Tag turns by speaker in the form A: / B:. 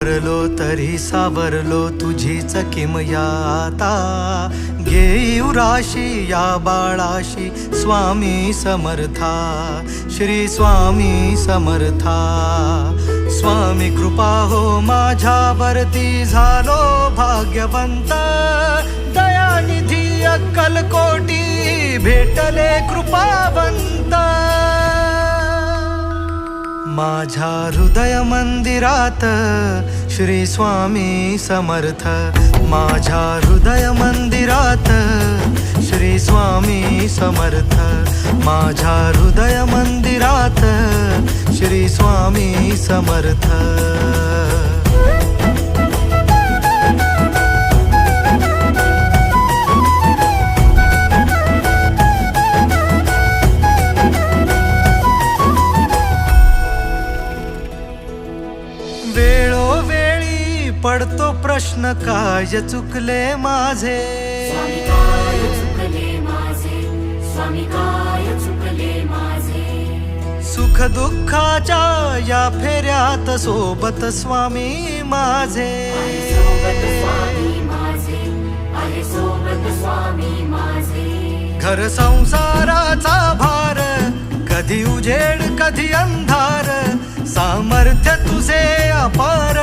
A: सावरलो तरी सावरलो तुझीच किमया आता, घेऊ राशी या बाळाशी स्वामी समर्था, श्री स्वामी समर्था। स्वामी कृपा हो माझ्यावरती झालो भाग्यवंत, दयानिधी अक्कलकोटी भेटले कृपावंत। माझ्या हृदय मंदिरात श्री स्वामी समर्थ, माझ्या हृदय मंदिरात श्री स्वामी समर्थ, माझ्या हृदय मंदिरात श्री स्वामी समर्थ। वेळोवेळी पडतो प्रश्न काय चुकले माझे,
B: स्वामी काय चुकले माझे, स्वामी काय चुकले माझे।
A: सुख दुःखाच्या या फेऱ्यात सोबत स्वामी माझे,
B: सोबत स्वामी माझे, आहे सोबत स्वामी माझे।
A: घर संसाराचा भार कधी उजेड कधी अंधार, सामर्थ्य तुझे अपार।